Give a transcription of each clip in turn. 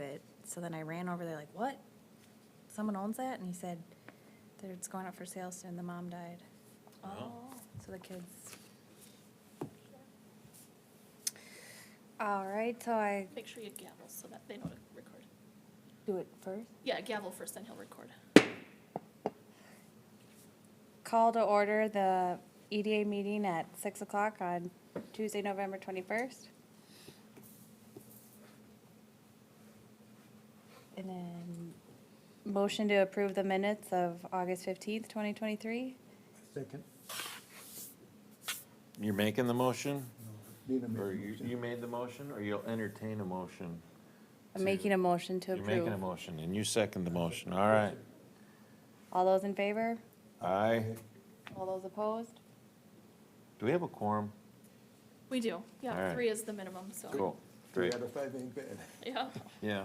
it. So then I ran over there like, what? Someone owns that? And he said, that it's going up for sale soon, the mom died. Oh. So the kids. All right, so I Make sure you gavel so that they know to record. do it first. Yeah, gavel first, then he'll record. Call to order the EDA meeting at 6 o'clock on Tuesday, November 21st. And then motion to approve the minutes of August 15th, 2023. Second. You're making the motion? Need a Or motion. you made the motion, or you'll entertain a motion? I'm making a motion to You're making a approve. motion, and you second the motion, all right. All those in favor? Aye. All those opposed? Do we have a quorum? We do, yeah, Alright. 3 is the minimum, so. Cool, 3 great, out of 5 ain't bad. Yeah. yeah.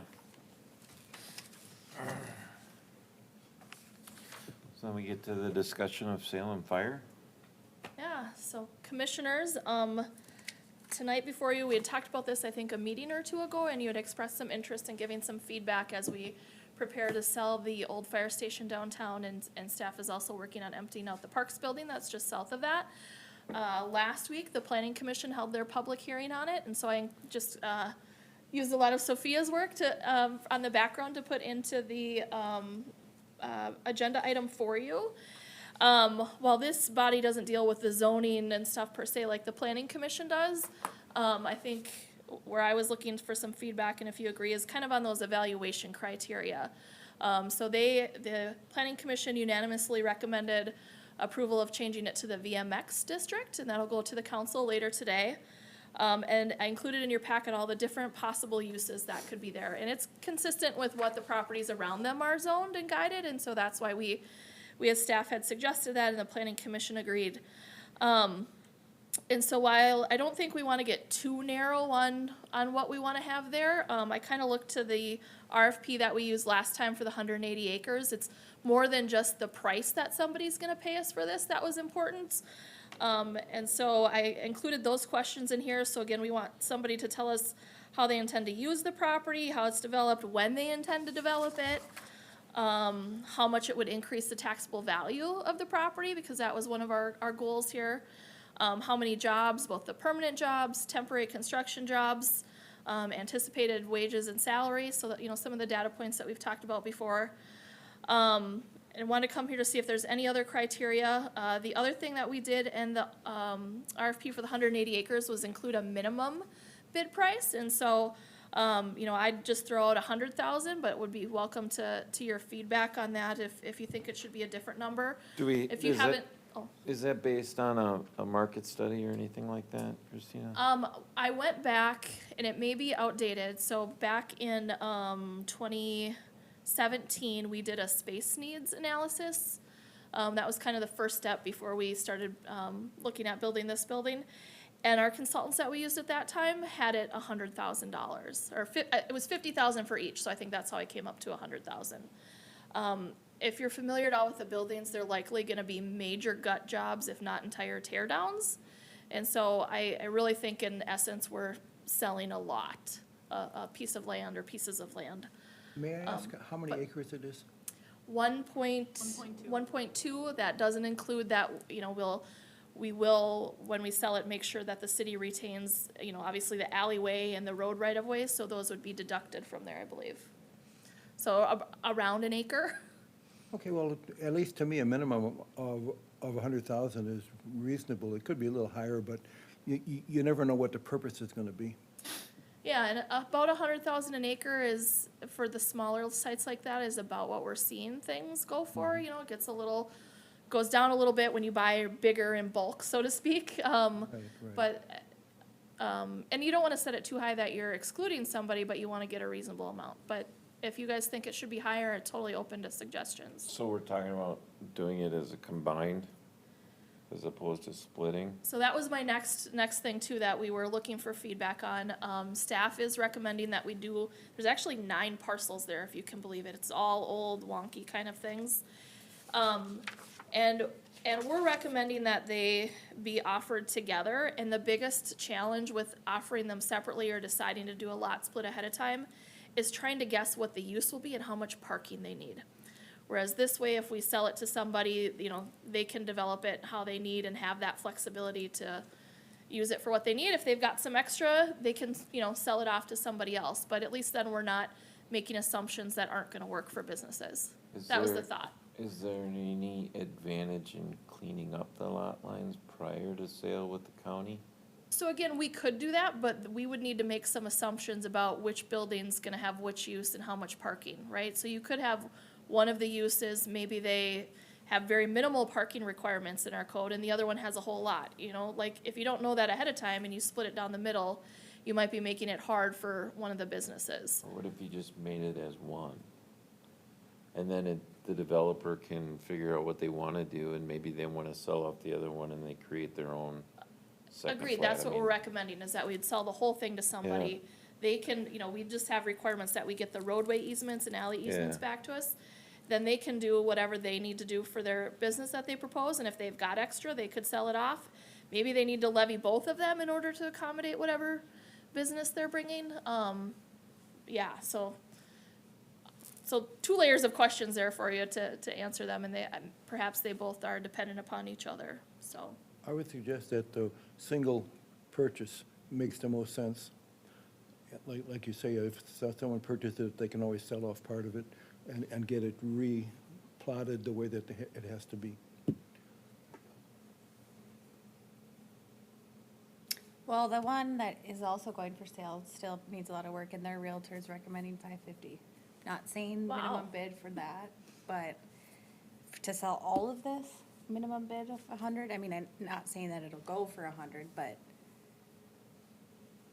So then we get to the discussion of Salem Fire? Yeah, so commissioners, tonight before you, we had talked about this, I think, a meeting or two ago, and you had expressed some interest in giving some feedback as we prepare to sell the old fire station downtown, and staff is also working on emptying out the Parks building that's just south of that. Last week, the planning commission held their public hearing on it, and so I just, used a lot of Sophia's work to, on the background to put into the, agenda item for you. While this body doesn't deal with the zoning and stuff per se like the planning commission does, I think where I was looking for some feedback, and if you agree, is kind of on those evaluation criteria. So the planning commission unanimously recommended approval of changing it to the VMX district, and that'll go to the council later today. And I included in your packet all the different possible uses that could be there, and it's consistent with what the properties around them are zoned and guided, and so that's why we as staff had suggested that, and the planning commission agreed. And so while I don't think we wanna get too narrow on what we wanna have there, I kinda looked to the RFP that we used last time for the 180 acres. It's more than just the price that somebody's gonna pay us for this that was important. And so I included those questions in here, so again, we want somebody to tell us how they intend to use the property, how it's developed, when they intend to develop it, how much it would increase the taxable value of the property, because that was one of our goals here. How many jobs, both the permanent jobs, temporary construction jobs, anticipated wages and salaries, so that, you know, some of the data points that we've talked about before. And want to come here to see if there's any other criteria. The other thing that we did in the RFP for the 180 acres was include a minimum bid price, and so you know, I'd just throw out 100,000, but would be welcome to your feedback on that if you think it should be a different number. Do we, If you is that, haven't, oh. is that based on a market study or anything like that, Christina? I went back, and it may be outdated, so back in 2017, we did a space needs analysis. That was kind of the first step before we started looking at building this building. And our consultants that we used at that time had it $100,000, or it was 50,000 for each, so I think that's how I came up to 100,000. If you're familiar at all with the buildings, they're likely gonna be major gut jobs, if not entire tear downs. And so I really think in essence, we're selling a lot, a piece of land or pieces of land. May I ask how many but- acres it is? 1.2, that doesn't include that, you know, we will, when we sell it, make sure that the city retains, you know, obviously the alleyway and the road right of ways, so those would be deducted from there, I believe. So around an acre. Okay, well, at least to me, a minimum of 100,000 is reasonable. It could be a little higher, but you never know what the purpose is gonna be. Yeah, and about 100,000 an acre is, for the smaller sites like that, is about what we're seeing things go for, you know, it gets goes down a little bit when you buy bigger in bulk, so to speak. Right. But, and you don't wanna set it too high that you're excluding somebody, but you wanna get a reasonable amount. But if you guys think it should be higher, I'm totally open to suggestions. So we're talking about doing it as a combined, as opposed to splitting? So that was my next thing too, that we were looking for feedback on. Staff is recommending that we do, there's actually 9 parcels there, if you can believe it. It's all old, wonky kind of things. And we're recommending that they be offered together, and the biggest challenge with offering them separately or deciding to do a lot split ahead of time is trying to guess what the use will be and how much parking they need. Whereas this way, if we sell it to somebody, you know, they can develop it how they need and have that flexibility to use it for what they need. If they've got some extra, they can, you know, sell it off to somebody else. But at least then we're not making assumptions that aren't gonna work for businesses. That was the thought. Is there any advantage in cleaning up the lot lines prior to sale with the county? So again, we could do that, but we would need to make some assumptions about which building's gonna have which use and how much parking, right? So you could have one of the uses, maybe they have very minimal parking requirements in our code, and the other one has a whole lot, you know? Like, if you don't know that ahead of time and you split it down the middle, you might be making it hard for one of the businesses. Or what if you just made it as one? And then the developer can figure out what they wanna do, and maybe they wanna sell off the other one and they create their own second Agreed, flat. that's I what we're mean, recommending, is that we'd sell the whole thing to somebody. They can, you know, we just have requirements that we get the roadway easements and alley easements Yeah. back to us. Then they can do whatever they need to do for their business that they propose, and if they've got extra, they could sell it off. Maybe they need to levy both of them in order to accommodate whatever business they're bringing. Yeah, so two layers of questions there for you to answer them, and they, perhaps they both are dependent upon each other, so. I would suggest that the single purchase makes the most sense. Like you say, if someone purchases it, they can always sell off part of it and get it re-plotted the way that it has to be. Well, the one that is also going for sale still needs a lot of work, and their realtor's recommending 550. Not saying Wow. minimum bid for that, but to sell all of this, minimum bid of 100, I mean, I'm not saying that it'll go for 100, but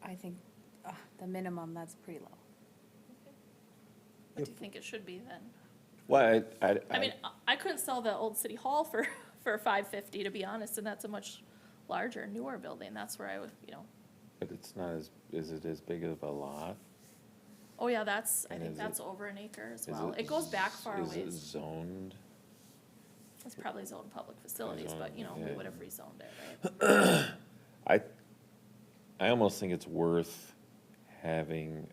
I think, the minimum, that's pretty low. What do you think it should be then? Well, I mean, I couldn't sell the old city hall for $550, to be honest, and that's a much larger, newer building. That's where I would, you know. but it's not is it as big of a lot? Oh yeah, that's, I And think is that's it- over an acre as Is well. It goes back far Is it ways. zoned? It's probably zoned public facilities, but you know, we Yeah. would have rezoned it, right? I almost think it's worth having,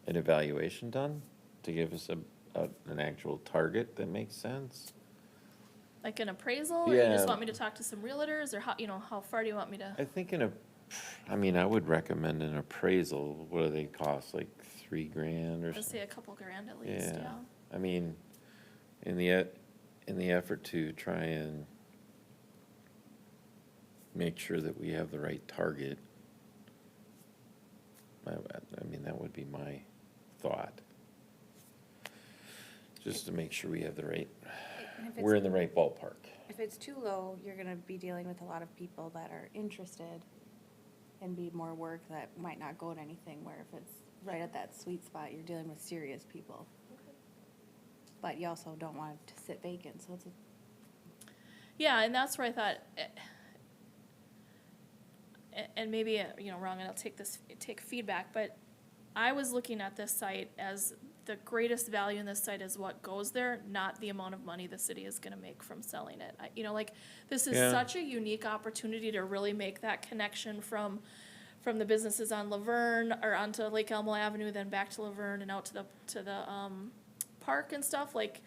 an evaluation done to give us an actual target that makes sense. Like an appraisal, or you just Yeah. want me to talk to some realtors, or how, you know, how far do you want me to? I think I mean, I would recommend an appraisal. What do they cost, like $3,000 or Let's say something? a couple grand at least, yeah. I mean, in the effort to try and make sure that we have the right target, I mean, that would be my thought. Just to make sure we have the right, And if we're in it's, the right ballpark. if it's too low, you're gonna be dealing with a lot of people that are interested and be more work that might not go to anything, where if it's right at that sweet spot, you're dealing with serious people. But you also don't want it to sit vacant, so it's a Yeah, and that's where I thought, and maybe, you know, wrong, and I'll take feedback, but I was looking at this site as the greatest value in this site is what goes there, not the amount of money the city is gonna make from selling it. You know, like, this is Yeah. such a unique opportunity to really make that connection from the businesses on Laverne, or onto Lake Elmo Avenue, then back to Laverne and out to the park and stuff, like,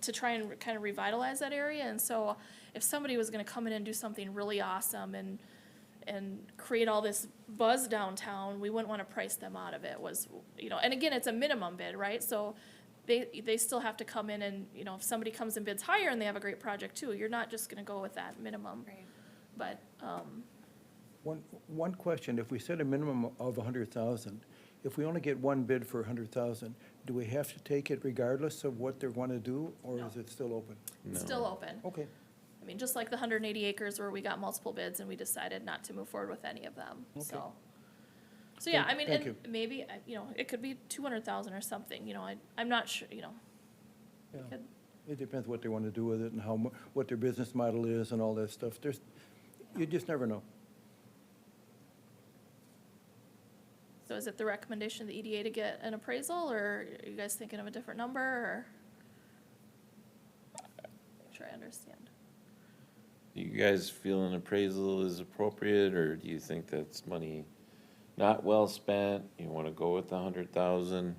to try and kind of revitalize that area. And so if somebody was gonna come in and do something really awesome and create all this buzz downtown, we wouldn't wanna price them out of it, was, you know, and again, it's a minimum bid, right? So they still have to come in and, you know, if somebody comes and bids higher and they have a great project too, you're not just gonna go with that minimum. Right. But, One question, if we set a minimum of 100,000, if we only get one bid for 100,000, do we have to take it regardless of what they want to do, or No. is it still open? it's No. still open. Okay. I mean, just like the 180 acres where we got multiple bids and we decided not to move forward with any of them, Okay. So yeah, I Thank- mean, thank and maybe, you know, it could be 200,000 or something, you know, I'm not sure, you know. Yeah. Could- It depends what they want to do with it and what their business model is and all that stuff. You just never know. So is it the recommendation of the EDA to get an appraisal, or are you guys thinking of a different number, or? Make sure I understand. Do you guys feel an appraisal is appropriate, or do you think that's money not well spent, you wanna go with 100,000?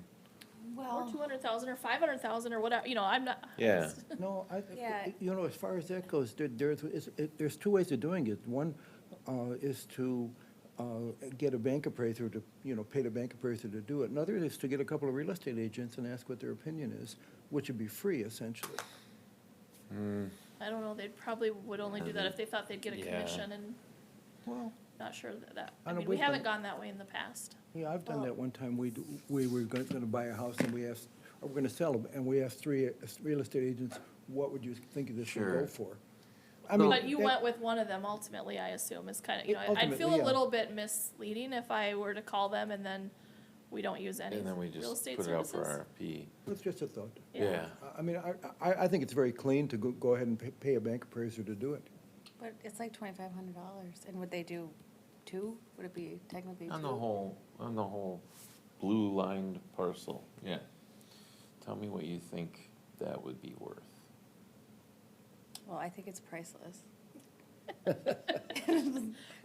Or Well, 200,000 or 500,000 or whatever, I'm not. Yeah. No, Yeah. as far as that goes, there's two ways of doing it. One is to get a bank appraiser to, pay the bank appraiser to do it. Another is to get a couple of real estate agents and ask what their opinion is, which would be free essentially. I don't know, they probably would only do that if they thought they'd get a Yeah. commission, and Well, not sure that, I I know mean, we we've haven't done- gone that way in the past. yeah, I've done Well- that one time. We were going to buy a house and we asked, we're going to sell it, and we asked three real estate agents, what would you think this should Sure. go for? I mean, But you that- went with one of them ultimately, I assume, is kind of, I'd Ultimately, feel a yeah. little bit misleading if I were to call them and then we don't use any And then we real just estate put it out services. for RFP. It's just a thought. Yeah. I mean, I think it's very clean to go ahead and pay a bank appraiser to do it. but it's like $2,500, and would they do two? Would it be technically two? On the whole blue lined parcel, yeah. Tell me what you think that would be worth. Well, I think it's priceless. We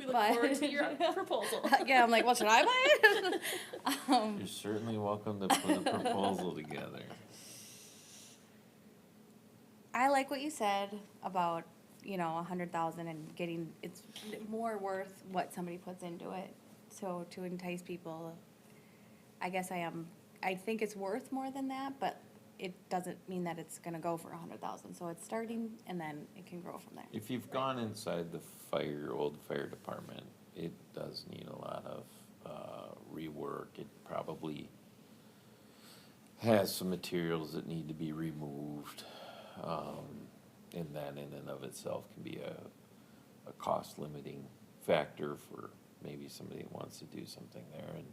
look But- forward to your proposal. Yeah, I'm like, well, should I buy it? You're certainly welcome to put a proposal together. I like what you said about, 100,000 and getting, it's more worth what somebody puts into it. So to entice people, I guess I think it's worth more than that, but it doesn't mean that it's gonna go for 100,000. So it's starting and then it can grow from there. If you've gone inside the old fire department, it does need a lot of rework. It probably has some materials that need to be removed. And that in and of itself can be a cost limiting factor for maybe somebody that wants to do something there, and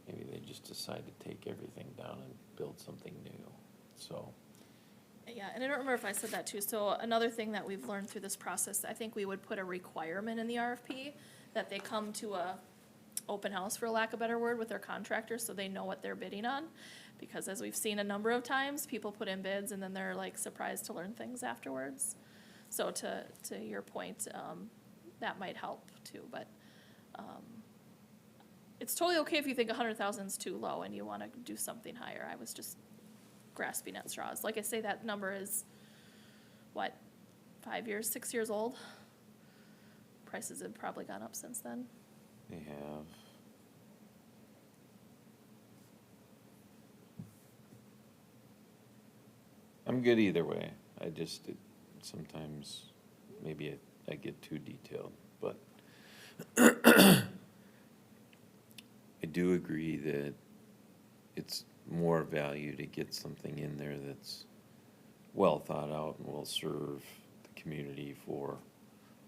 maybe they just decide to take everything down and build something new, so. Yeah, and I don't remember if I said that too. So another thing that we've learned through this process, I think we would put a requirement in the RFP that they come to a open house, for lack of a better word, with their contractors so they know what they're bidding on. Because as we've seen a number of times, people put in bids and then they're like surprised to learn things afterwards. So to your point, that might help too, but, it's totally okay if you think 100,000 is too low and you wanna do something higher. I was just grasping at straws. Like I say, that number is, 5 years, 6 years old? Prices have probably gone up since then. They have. I'm good either way. Sometimes, maybe I get too detailed, but I do agree that it's more value to get something in there that's well thought out and will serve the community for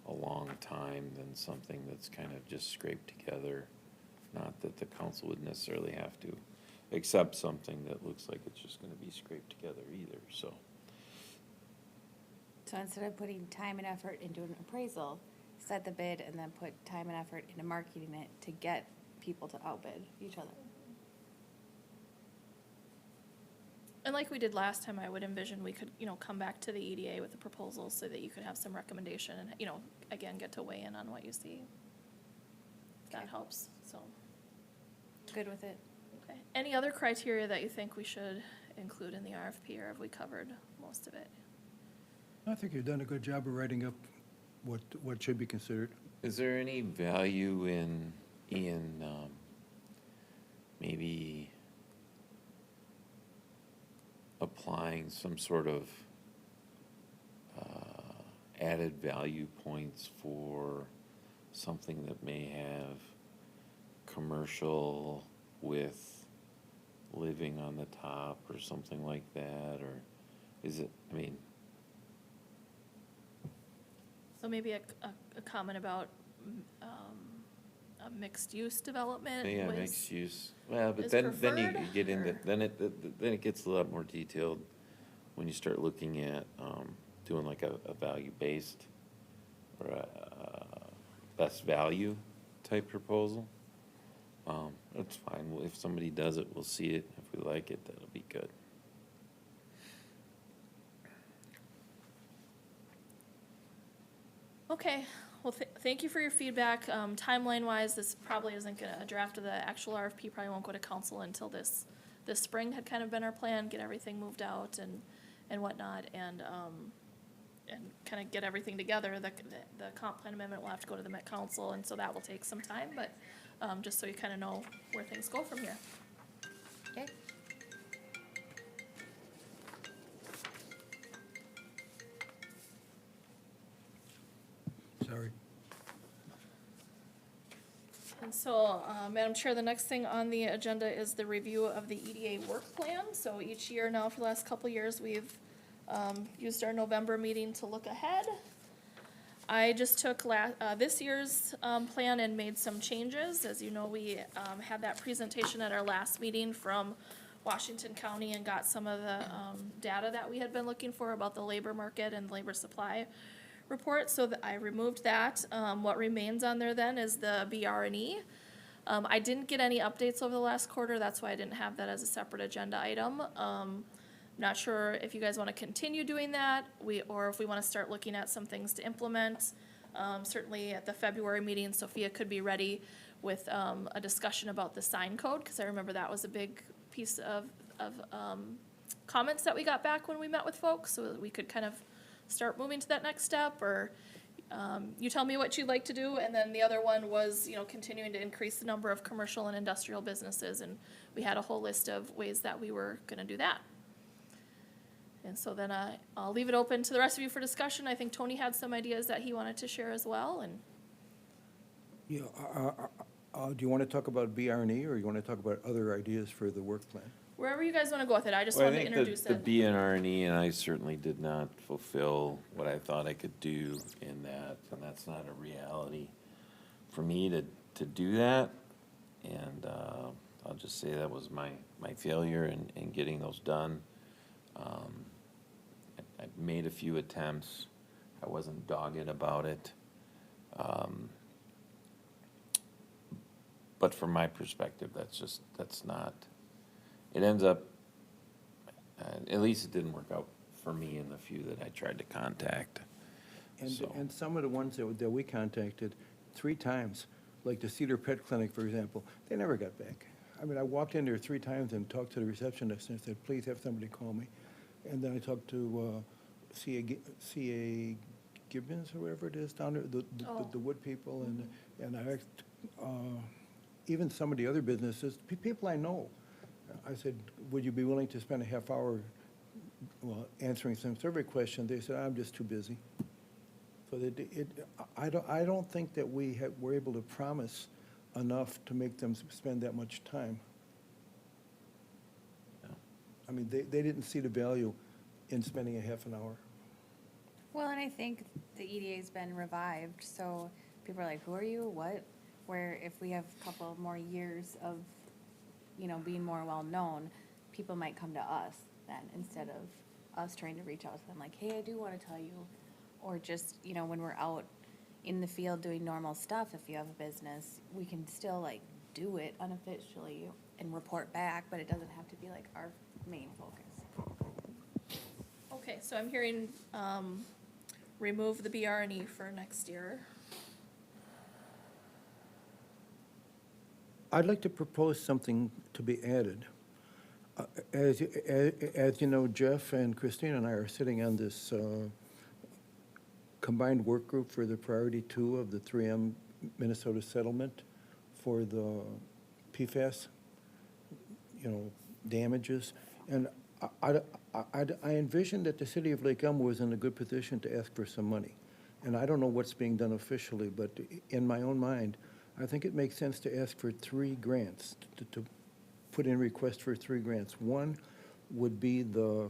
a long time than something that's kind of just scraped together. Not that the council would necessarily have to accept something that looks like it's just gonna be scraped together either, so. So instead of putting time and effort into an appraisal, set the bid and then put time and effort into marketing it to get people to outbid each other. And like we did last time, I would envision we could, come back to the EDA with a proposal so that you could have some recommendation and, again, get to weigh in on what you see. If that Okay. helps, so, Good with it? okay. Any other criteria that you think we should include in the RFP, or have we covered most of it? I think you've done a good job of writing up what should be considered. Is there any value in maybe applying some sort of added value points for something that may have commercial with living on the top or something like that, or is it, So maybe a comment about, a mixed-use development yeah, with- mixed use, well, but is then you preferred, get into, or- then it gets a lot more detailed when you start looking at, doing like a value-based or a best value type proposal. That's fine, Well, if somebody does it, we'll see it, if we like it, that'll be good. Okay, Well, thank you for your feedback. Timeline-wise, this probably isn't gonna, a draft of the actual RFP probably won't go to council until this spring had kind of been our plan, get everything moved out and whatnot, and kind of get everything together. The comp plan amendment will have to go to the Met Council, and so that will take some time, but, just so you kind of know where things go from here. Okay. Sorry. And so, Madam Chair, the next thing on the agenda is the review of the EDA work plan. So each year now, for the last couple of years, we've used our November meeting to look ahead. I just took this year's plan and made some changes. As you know, we had that presentation at our last meeting from Washington County and got some of the data that we had been looking for about the labor market and labor supply report, so that I removed that. What remains on there then is the BR&E. I didn't get any updates over the last quarter, that's why I didn't have that as a separate agenda item. Not sure if you guys want to continue doing that, or if we want to start looking at some things to implement. Certainly at the February meeting, Sophia could be ready with a discussion about the sign code, because I remember that was a big piece of comments that we got back when we met with folks, so that we could kind of start moving to that next step, or you tell me what you'd like to do. And then the other one was, continuing to increase the number of commercial and industrial businesses, and we had a whole list of ways that we were gonna do that. And so then I'll leave it open to the rest of you for discussion. I think Tony had some ideas that he wanted to share as well, and Yeah, do you want to talk about BR&E, or you want to talk about other ideas for the work plan? wherever you guys wanna go with it, I just Well, I wanted to think introduce the it. BNR&E, and I certainly did not fulfill what I thought I could do in that, and that's not a reality for me to do that. And I'll just say that was my failure in getting those done. I made a few attempts. I wasn't dogged about it. But from my perspective, that's not, it ends up, at least it didn't work out for me in the few that I tried to contact. So- And some of the ones that we contacted 3 times, like the Cedar Pet Clinic, for example, they never got back. I mean, I walked in there 3 times and talked to the receptionist and said, please have somebody call me. And then I talked to C.A. Gibbons, or whatever it is, down there, the wood people, and I asked, even some of the other businesses, people I know. I said, would you be willing to spend a half hour, answering some survey questions? They said, I'm just too busy. So I don't think that we're able to promise enough to make them spend that much time. Yeah. I mean, they didn't see the value in spending a half an hour. Well, and I think the EDA's been revived, so people are like, who are you, what? Where if we have a couple more years of, being more well-known, people might come to us then, instead of us trying to reach out to them, like, hey, I do want to tell you. Or just, when we're out in the field doing normal stuff, if you have a business, we can still do it unofficially and report back, but it doesn't have to be our main focus. Okay, so I'm hearing, remove the BR&E for next year. I'd like to propose something to be added. As you know, Jeff and Christine and I are sitting on this combined work group for the priority 2 of the 3M Minnesota settlement for the PFAS, damages. And I envisioned that the city of Lake Elmo was in a good position to ask for some money. And I don't know what's being done officially, but in my own mind, I think it makes sense to ask for 3 grants, to put in requests for 3 grants. One would be to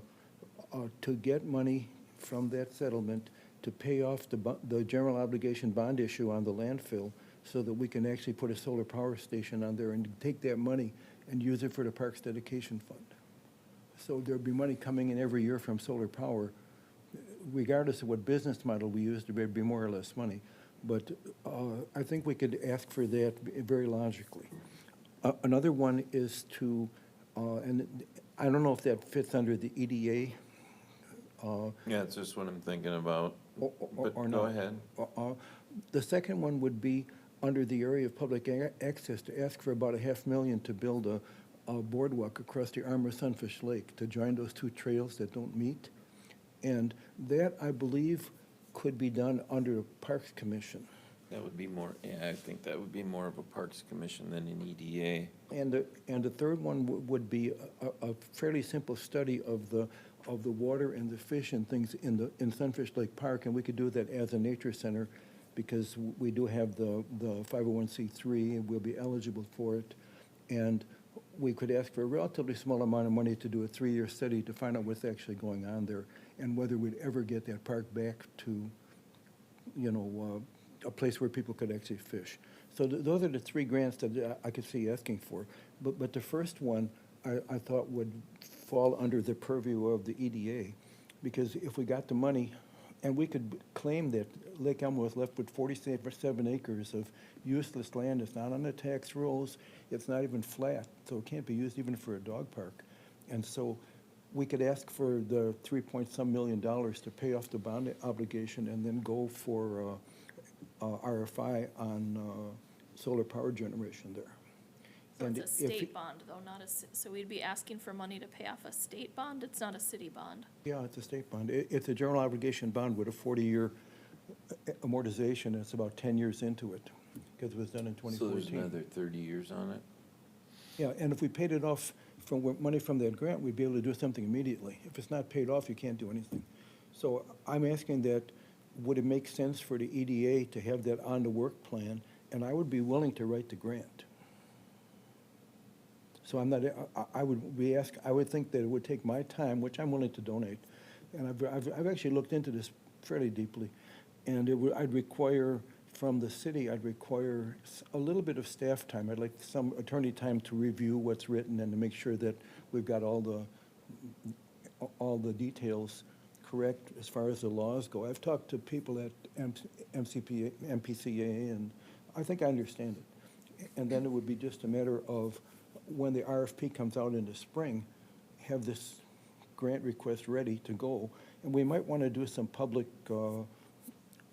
get money from that settlement to pay off the general obligation bond issue on the landfill, so that we can actually put a solar power station on there and take that money and use it for the parks dedication fund. So there'd be money coming in every year from solar power. Regardless of what business model we use, there'd be more or less money. But I think we could ask for that very logically. Another one is to, and I don't know if that fits under the EDA Yeah, it's just what I'm thinking about, but or go not. ahead. The second one would be under the area of public access to ask for about $500,000 to build a boardwalk across the arm of Sunfish Lake to join those two trails that don't meet. And that, I believe, could be done under the Parks Commission. That would be more, yeah, I think that would be more of a Parks Commission than an EDA. And the third one would be a fairly simple study of the water and the fish and things in Sunfish Lake Park, and we could do that as a nature center because we do have the 501c3 and we'll be eligible for it. And we could ask for a relatively small amount of money to do a 3-year study to find out what's actually going on there and whether we'd ever get that park back to, a place where people could actually fish. So those are the 3 grants that I could see asking for. But the first one I thought would fall under the purview of the EDA, because if we got the money, and we could claim that Lake Elmo was left with 47 acres of useless land. It's not on the tax rolls. It's not even flat, so it can't be used even for a dog park. And so we could ask for the $3-point-some million to pay off the bond obligation and then go for RFI on solar power generation there. So And it's a if state bond though, not a, so we'd be asking for money to pay off a state bond? It's not a city bond. Yeah, it's a state bond. It's a general obligation bond with a 40-year amortization, and it's about 10 years into it, because it was done in So there's 2014. another 30 years on it? Yeah, and if we paid it off from money from that grant, we'd be able to do something immediately. If it's not paid off, you can't do anything. So I'm asking that, would it make sense for the EDA to have that on the work plan? And I would be willing to write the grant. So I'm not, I would think that it would take my time, which I'm willing to donate. And I've actually looked into this fairly deeply. And I'd require, from the city, I'd require a little bit of staff time. I'd like some attorney time to review what's written and to make sure that we've got all the details correct as far as the laws go. I've talked to people at MPCA, and I think I understand it. And then it would be just a matter of, when the RFP comes out in the spring, have this grant request ready to go. And we might want to do some public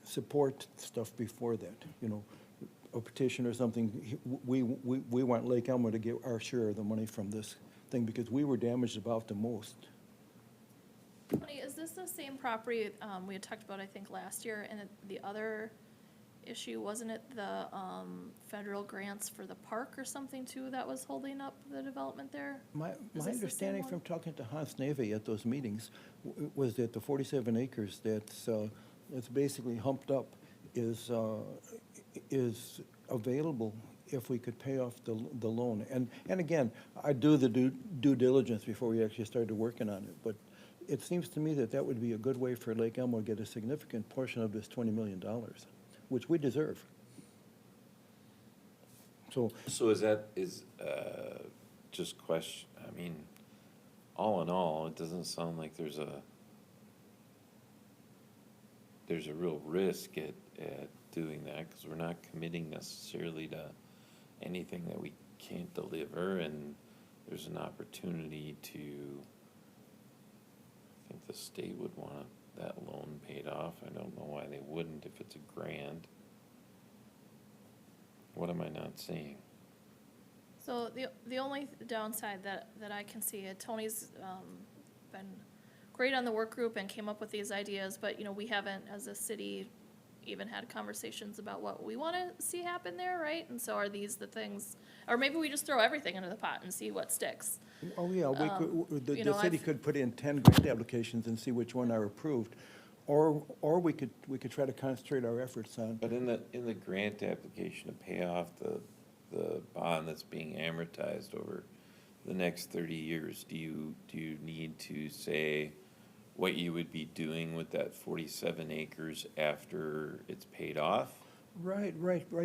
support stuff before that, a petition or something. We want Lake Elmo to get our share of the money from this thing because we were damaged about the most. Tony, is this the same property we had talked about, I think, last year? And the other issue, wasn't it the federal grants for the park or something too that was holding up the development there? My the same understanding one? from talking to Hans Neve at those meetings was that the 47 acres that's basically humped up is available if we could pay off the loan. And again, I do the due diligence before we actually started working on it, but it seems to me that would be a good way for Lake Elmo to get a significant portion of this $20 million, which we deserve. So So just question, I mean, all in all, it doesn't sound like there's a real risk at doing that, because we're not committing necessarily to anything that we can't deliver, and there's an opportunity to, I think the state would want that loan paid off. I don't know why they wouldn't if it's a grant. What am I not seeing? So the only downside that I can see, Tony's been great on the work group and came up with these ideas, but we haven't, as a city, even had conversations about what we want to see happen there, right? And so are these the things, or maybe we just throw everything into the pot and see what sticks. oh yeah, the city I've- could put in 10 grant applications and see which one are approved. Or we could try to concentrate our efforts on. But in the grant application to pay off the bond that's being amortized over the next 30 years, do you need to say what you would be doing with that 47 acres after it's paid off? Right.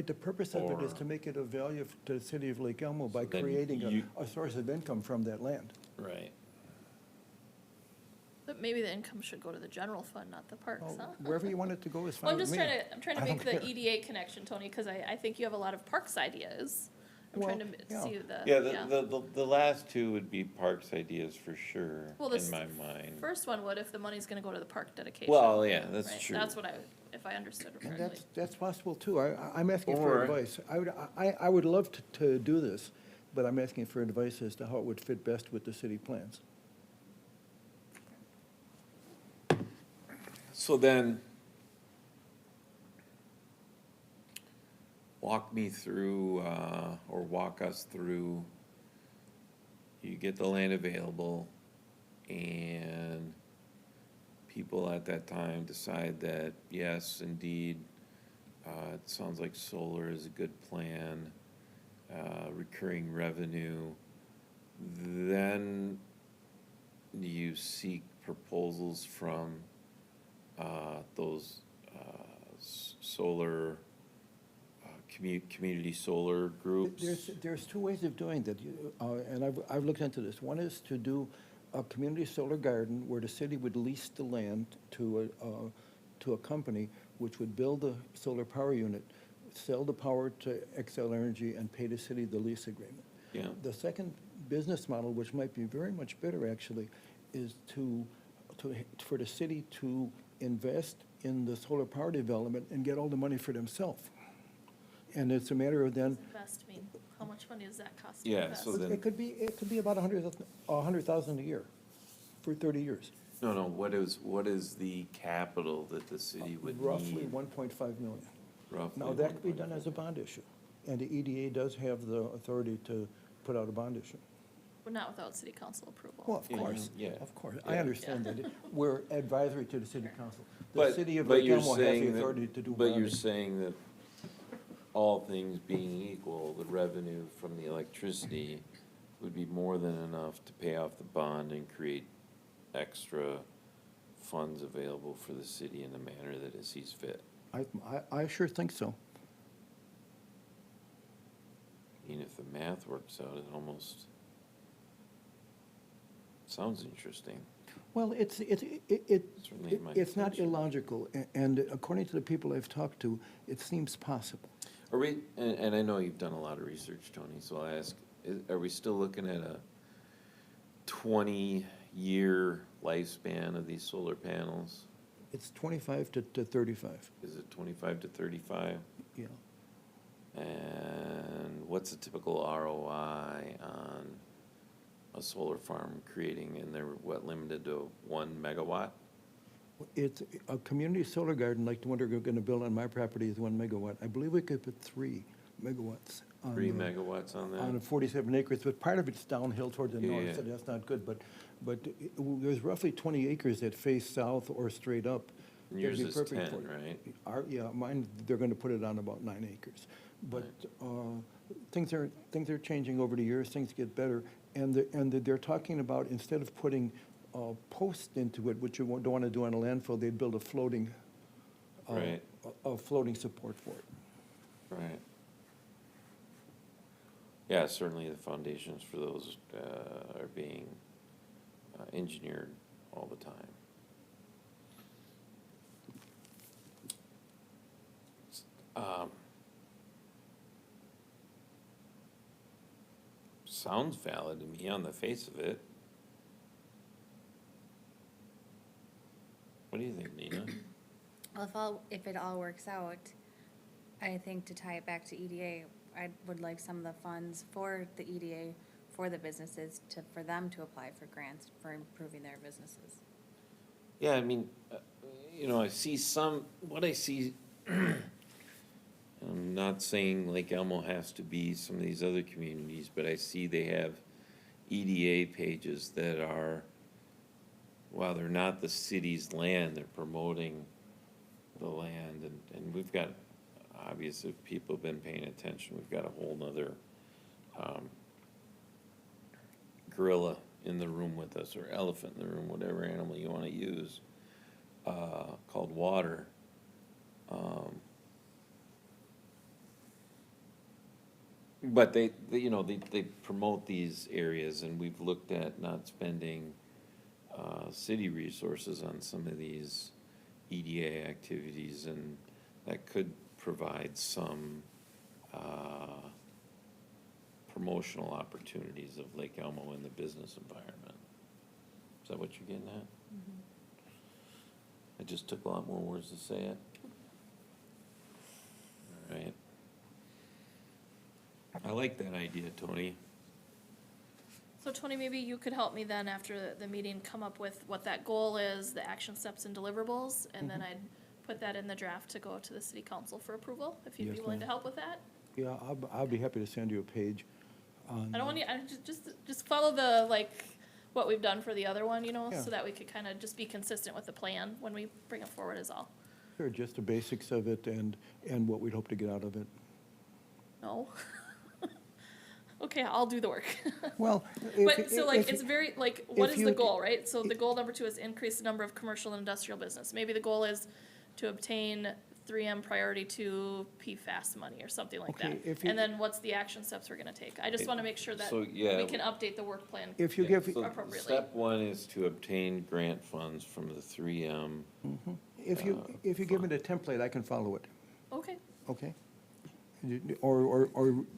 The purpose of it is Or- to make it of value to the city of Lake Elmo by So then creating a source of income from that land. Right. But maybe the income should go to the general fund, not the parks, huh? Wherever you want it to go is Well, fine with me. I'm trying to I make don't the care. EDA connection, Tony, because I think you have a lot of parks ideas. I'm trying Well, to yeah. see the, Yeah, yeah. the last two would be parks ideas for sure, Well, in this my mind. first one would if the money's gonna go to the park dedication. Well, yeah, that's right? true. That's what if I understood And correctly. that's possible too. I'm asking for Or- advice. I would love to do this, but I'm asking for advice as to how it would fit best with the city plans. So then, walk me through, or walk us through, you get the land available, and people at that time decide that, yes, indeed, it sounds like solar is a good plan, recurring revenue. Then you seek proposals from those solar, community solar groups. There's two ways of doing that, and I've looked into this. One is to do a community solar garden where the city would lease the land to a company which would build a solar power unit, sell the power to Xcel Energy, and pay the city the lease agreement. Yeah, The second business model, which might be very much better actually, is for the city to invest in the solar power development and get all the money for themselves. And it's a matter of then, Invest mean, how much money does that cost to Yeah, invest? so then- it could be about $100,000 a year for 30 years, no, what is the capital that the city would roughly need? 1.5 million. Roughly Now, that could be 1.5. done as a bond issue, and the EDA does have the authority to put out a bond issue. But not without city council approval. Well, of Yeah, course, yeah, of course. I yeah. understand that. We're advisory to the city council. The But, city of but you're Lake Elmo has the saying authority to do that, but you're bonding. saying that all things being equal, the revenue from the electricity would be more than enough to pay off the bond and create extra funds available for the city in the manner that it sees fit. I sure think so. I mean, if the math works out, it almost sounds interesting. Well, Certainly in my it's not attention. illogical, and according to the people I've talked to, it seems possible. Are we, and I know you've done a lot of research, Tony, so I'll ask, are we still looking at a 20-year lifespan of these solar panels? It's 25 to 35, Is it 25 to 35? yeah. And what's a typical ROI on a solar farm creating, and they're, what, limited to 1 megawatt? It's a community solar garden like the one they're gonna build on my property is 1 megawatt. I believe we could put 3 megawatts. on 3 the- megawatts on On that? 47 acres, but part of it's downhill toward the Yeah, north, yeah. so that's not good, but there's roughly 20 acres that face south or straight up. And That'd yours be is perfect 10, for it. right? Yeah, mine, they're gonna put it on about 9 acres. But things are changing over the years, things get better, and they're talking about, instead of putting posts into it, which you don't wanna do on a landfill, they'd build a floating, Right. a floating support for it. Right. Yeah, certainly the foundations for those are being engineered all the time. Sounds valid to me on the face of it. What do you think, Nina? Well, if it all works out, I think to tie it back to EDA, I would like some of the funds for the EDA, for the businesses, for them to apply for grants for improving their businesses. Yeah, I mean, I see what I see, I'm not saying Lake Elmo has to be some of these other communities, but I see they have EDA pages that are, while they're not the city's land, they're promoting the land, and we've got, obviously, if people have been paying attention, we've got a whole nother gorilla in the room with us, or elephant in the room, whatever animal you wanna use, called water. But they promote these areas, and we've looked at not spending city resources on some of these EDA activities, and that could provide some promotional opportunities of Lake Elmo in the business environment. Is that what you're getting at? I just took a lot more words to say it. All right. I like that idea, Tony. So Tony, maybe you could help me then after the meeting, come up with what that goal is, the action steps and deliverables, and then I'd put that in the draft to go to the city council for approval, if you'd be Yes, willing to ma'am. help with that. Yeah, I'll be happy to send you a page on. I don't want you, just follow the, like, what we've done for the other one, you know, Yeah. so that we could kind of just be consistent with the plan when we bring it forward is all. Sure, just the basics of it and what we'd hope to get out of it. No? Okay, I'll do the work. Well, But, so like, it's very, like, what if is the you- goal, right? So the goal number 2 is increase the number of commercial and industrial business. Maybe the goal is to obtain 3M priority 2 PFAS money or something like Okay, that. if you- And then what's the action steps we're gonna take? I just wanna make sure that So, yeah. we can update the work plan. If you Yeah, give, so appropriately. Step 1 is to obtain grant funds from the 3M. if you give me the template, I can follow it, Okay, okay? Or,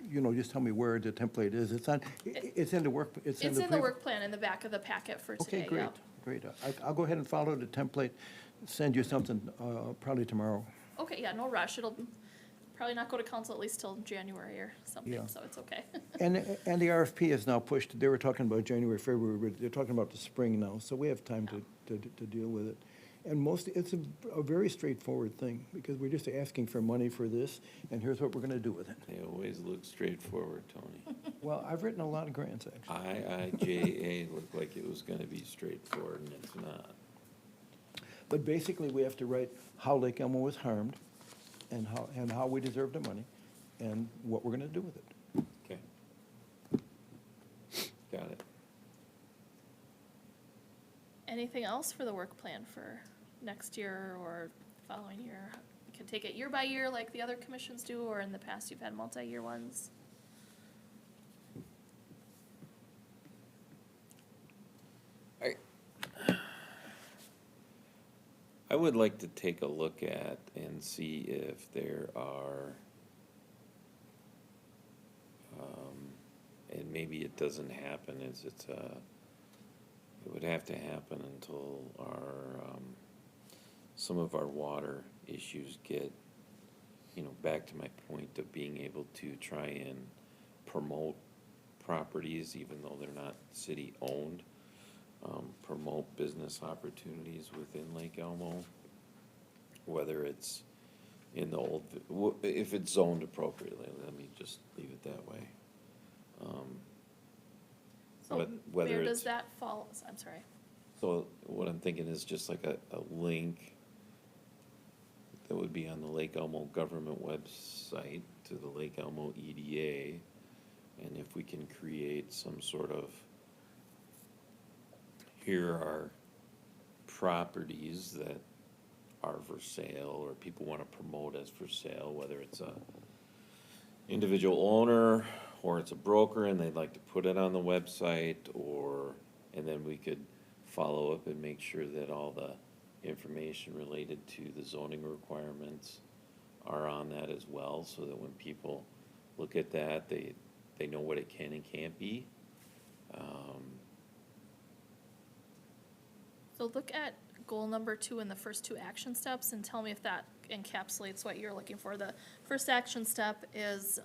you know, just tell me where the template is. It's on, it's in the work, it's in the work plan in the back of the packet for Okay, today, great, yeah. great. I'll go ahead and follow the template, send you something, probably tomorrow. Okay, yeah, no rush. It'll probably not go to council at least till January or Yeah. something, so it's okay. And the RFP is now pushed, they were talking about January, February, but they're talking about the spring now, so we have time to deal with it. And it's a very straightforward thing, because we're just asking for money for this, and here's what we're gonna do with it. They always look straightforward, Tony. Well, I've written a lot of grants, actually. IIJA looked like it was gonna be straightforward, and it's not. But basically, we have to write how Lake Elmo was harmed, and how we deserve the money, and what we're gonna do with it. Okay. Got it. Anything else for the work plan for next year or following year? You can take it year by year like the other commissions do, or in the past you've had multi-year ones. I would like to take a look at and see if there are, and maybe it doesn't happen, it would have to happen until some of our water issues get, back to my point of being able to try and promote properties, even though they're not city-owned. Promote business opportunities within Lake Elmo, whether it's in the if it's zoned appropriately, let me just leave it that way. So Whether Mayor, it's- does that fall, I'm sorry. So what I'm thinking is just like a link that would be on the Lake Elmo government website to the Lake Elmo EDA, and if we can create some sort of, here are properties that are for sale, or people want to promote as for sale, whether it's a individual owner, or it's a broker and they'd like to put it on the website, and then we could follow up and make sure that all the information related to the zoning requirements are on that as well, so that when people look at that, they know what it can and can't be. So look at goal number 2 in the first 2 action steps and tell me if that encapsulates what you're looking for. The first action step is,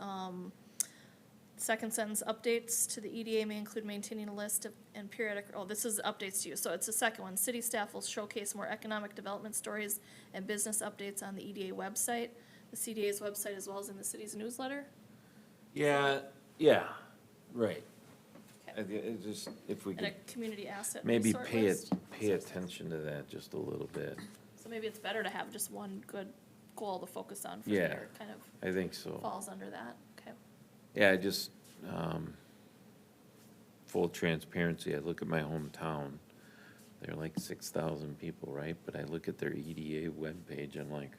second sentence, updates to the EDA may include maintaining a list of, and periodic, this is updates to you. So it's the second one. City staff will showcase more economic development stories and business updates on the EDA website, the CDA's website, as well as in the city's newsletter. Yeah, right. Okay. It just, if we And a could community asset maybe resort pay list. attention to that just a little bit. So maybe it's better to have just one good goal to focus on for the Yeah. year, kind of I think so. falls under that, okay. Yeah, I just, full transparency, I look at my hometown, they're like 6,000 people, right? But I look at their EDA webpage, I'm like,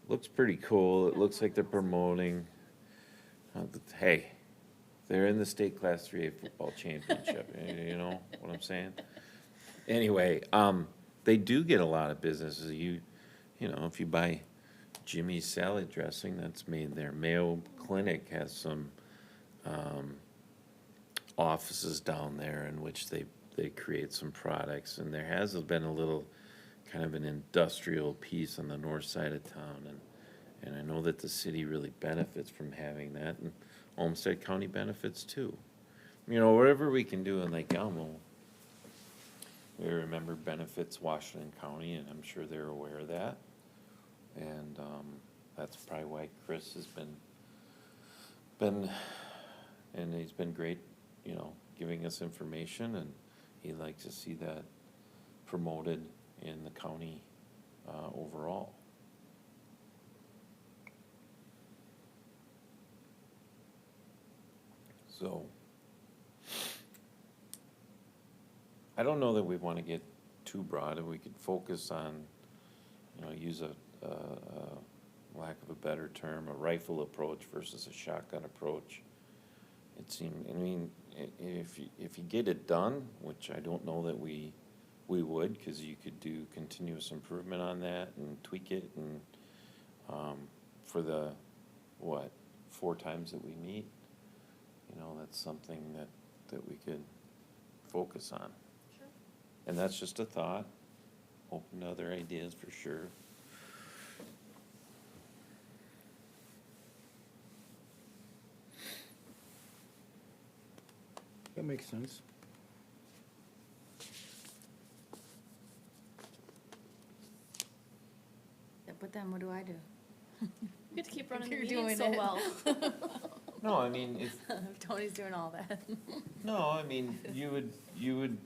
looks pretty cool, it looks like they're promoting, hey, they're in the state Class 3A football championship, you know what I'm saying? Anyway, they do get a lot of businesses, you know, if you buy Jimmy's salad dressing, that's made there. Mayo Clinic has some offices down there in which they create some products. And there has been a little kind of an industrial piece on the north side of town. And I know that the city really benefits from having that, and Olmsted County benefits too. You know, whatever we can do in Lake Elmo, we remember benefits Washington County, and I'm sure they're aware of that. And that's probably why Chris has been, and he's been great, you know, giving us information, and he likes to see that promoted in the county overall. So, I don't know that we want to get too broad, and we could focus on, you know, use a lack of a better term, a rifle approach versus a shotgun approach. It seemed, I mean, if you get it done, which I don't know that we would, because you could do continuous improvement on that and tweak it, and for the, 4 times that we meet, you know, that's something that we could focus on. Sure. And that's just a thought, open to other ideas for sure. That makes sense. Yeah, but then what do I do? You get to keep running the You're meeting doing so it. well. No, I mean, if, Tony's doing all that. no, I mean, you would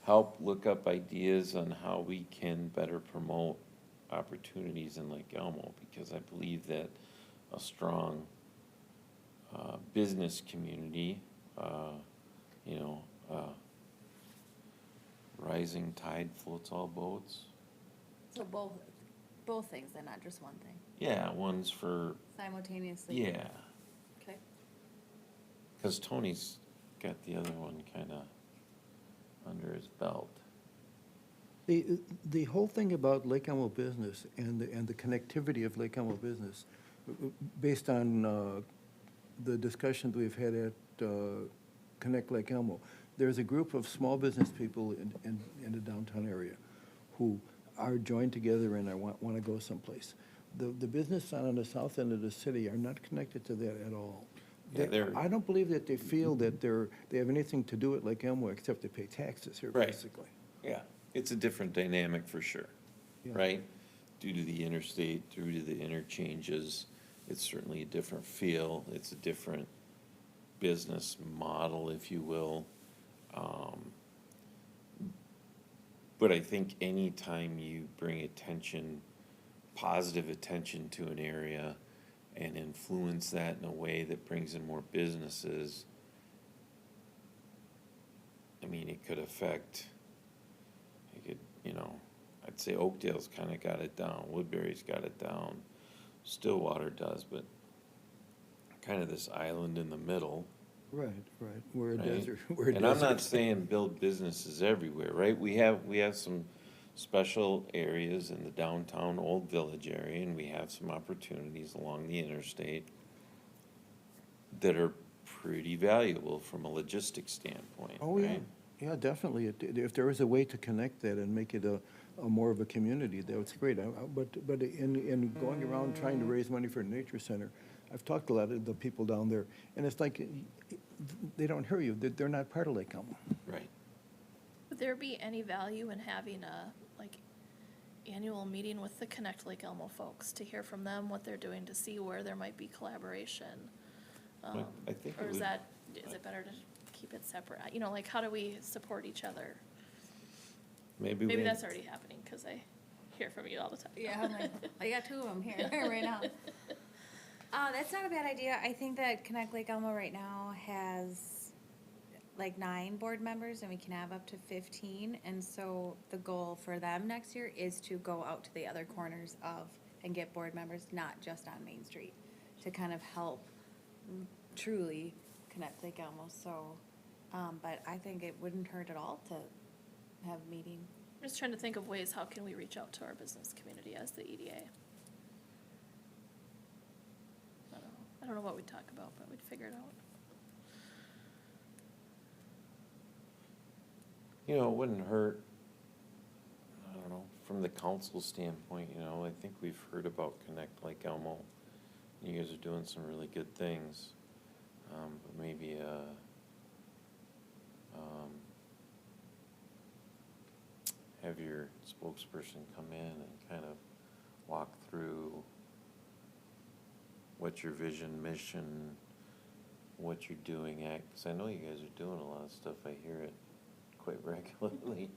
help look up ideas on how we can better promote opportunities in Lake Elmo, because I believe that a strong business community, you know, rising tide floats all boats. So both things, then, not just one thing, Yeah, one's for, simultaneously? yeah, Okay. because Tony's got the other one kind of under his belt. The whole thing about Lake Elmo business and the connectivity of Lake Elmo business, based on the discussions we've had at Connect Lake Elmo, there's a group of small business people in the downtown area who are joined together and want to go someplace. The business on the south end of the city are not connected to that at all. Yeah, I don't believe that they feel that they have anything to do at Lake Elmo except to pay taxes here, Right. basically. Yeah, it's a different dynamic for sure, Yeah. right? Due to the interstate, due to the interchanges, it's certainly a different feel, it's a different business model, if you will. But I think anytime you bring attention, positive attention to an area and influence that in a way that brings in more businesses, I mean, it could affect, you know, I'd say Oakdale's kind of got it down, Woodbury's got it down, Stillwater does, but kind of this island in the middle. Right. We're a Right. desert. We're a And I'm not desert. saying build businesses everywhere, right? We have some special areas in the downtown Old Village area, and we have some opportunities along the interstate that are pretty valuable from a logistics standpoint, Oh, yeah. right? Yeah, definitely. If there was a way to connect that and make it a more of a community, that was great. But in going around trying to raise money for a nature center, I've talked to a lot of the people down there, and it's like, they don't hear you. They're not part of Lake Elmo. Right. Would there be any value in having a, like, annual meeting with the Connect Lake Elmo folks to hear from them, what they're doing, to see where there might be collaboration? I think Or it is would- is it better to keep it separate? You know, like, how do we support each other? Maybe Maybe we, that's already happening, because I hear from you all the time. Yeah, I'm like, I got 2 of them here right now. That's not a bad idea. I think that Connect Lake Elmo right now has like 9 board members, and we can have up to 15. And so the goal for them next year is to go out to the other corners and get board members, not just on Main Street, to kind of help truly Connect Lake Elmo. So, but I think it wouldn't hurt at all to have a meeting. I'm just trying to think of ways, how can we reach out to our business community as the EDA? I don't know what we'd talk about, but we'd figure it out. You know, it wouldn't hurt, I don't know, from the council standpoint, you know, I think we've heard about Connect Lake Elmo. You guys are doing some really good things, but maybe, have your spokesperson come in and kind of walk through what's your vision, mission, what you're doing at, because I know you guys are doing a lot of stuff, I hear it quite regularly.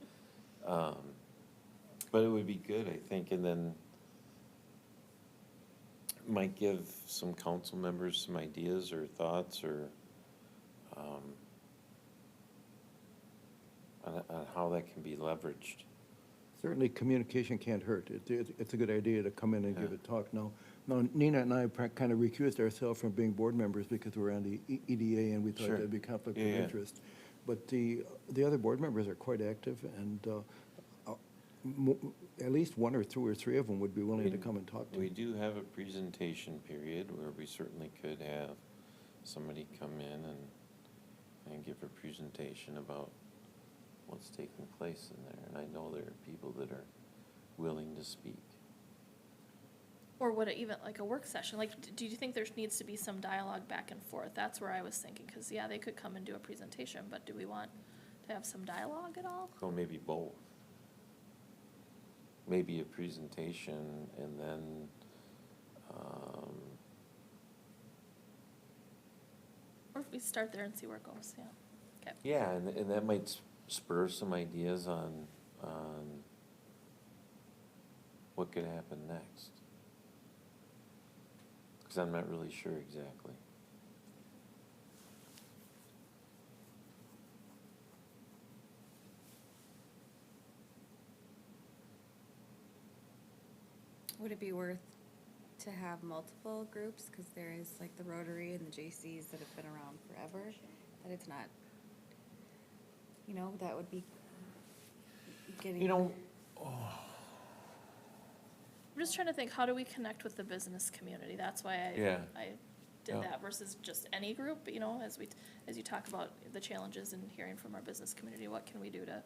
But it would be good, I think, and then might give some council members some ideas or thoughts or on how that can be leveraged. Certainly, communication can't hurt. It's a good idea to come in and give Yeah. a talk. Now, Nina and I kind of recused ourselves from being board members because we're on the EDA and we thought Sure. that'd be conflict Yeah, of yeah. interest. But the other board members are quite active and at least one or two or three of them would be willing to come and talk to We you. do have a presentation period where we certainly could have somebody come in and give a presentation about what's taking place in there. And I know there are people that are willing to speak. Or would it even, like a work session, like, do you think there needs to be some dialogue back and forth? That's where I was thinking, because, yeah, they could come and do a presentation, but do we want to have some dialogue at all? So maybe both. Maybe a presentation and then, Or if we start there and see where it goes, yeah. Okay. yeah, and that might spur some ideas on what could happen next. Because I'm not really sure exactly. Would it be worth to have multiple groups? Because there is like the Rotary and the JCs that have been around forever, that it's not, you know, that would be getting. You know, I'm just trying to think, how do we connect with the business community? That's why Yeah. I did Yeah. that versus just any group, you know, as you talk about the challenges and hearing from our business community, what can we do to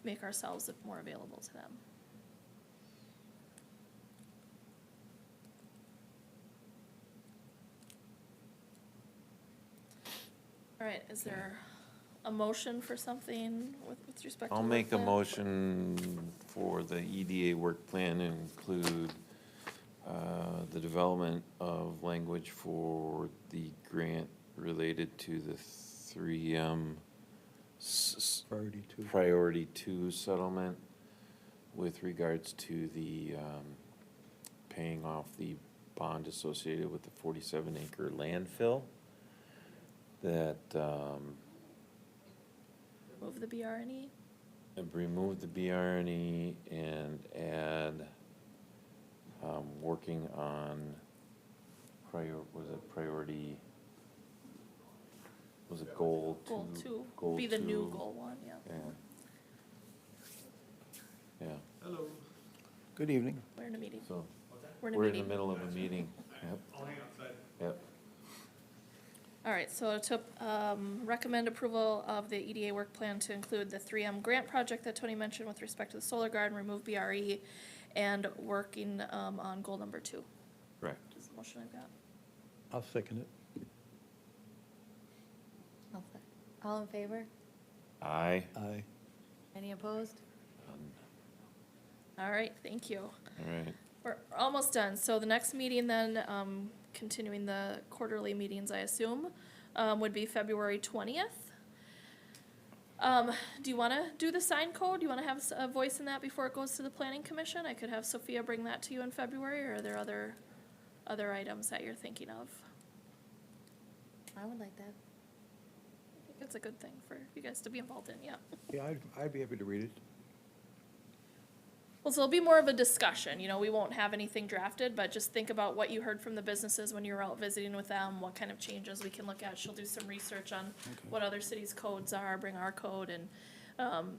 make ourselves more available to them? All right, is there a motion for something with respect to? I'll the make a plan? motion for the EDA work plan to include the development of language for the grant related to the 3M Priority two. Priority 2 settlement with regards to the paying off the bond associated with the 47-acre landfill. That Move the BRNE? remove the BRNE and add working on priority, was it goal 2? Goal two, Goal be the new 2. goal one, yeah. Yeah, yeah, Good evening. We're in a meeting. so, We're in a we're in the meeting. middle of a meeting, yep. Yep, All right, so to recommend approval of the EDA work plan to include the 3M grant project that Tony mentioned with respect to the solar garden, remove BRE, and working on goal number 2. correct. Is the motion I've got. I'll second it. All in favor? Aye. Aye. Any opposed? All right, thank you. All right, We're almost done. So the next meeting then, continuing the quarterly meetings, I assume, would be February 20th. Do you want to do the sign code? Do you want to have a voice in that before it goes to the planning commission? I could have Sophia bring that to you in February, or are there other items that you're thinking of? I would like that. I think it's a good thing for you guys to be involved in, yeah. Yeah, I'd be happy to read it. Well, so it'll be more of a discussion, you know, we won't have anything drafted, but just think about what you heard from the businesses when you were out visiting with them, what kind of changes we can look at. She'll do some research on what other cities' codes are, bring our code, and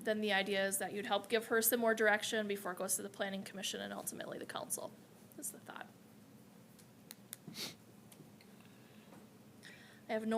then the idea is that you'd help give her some more direction before it goes to the planning commission and ultimately the council, is the thought. I have no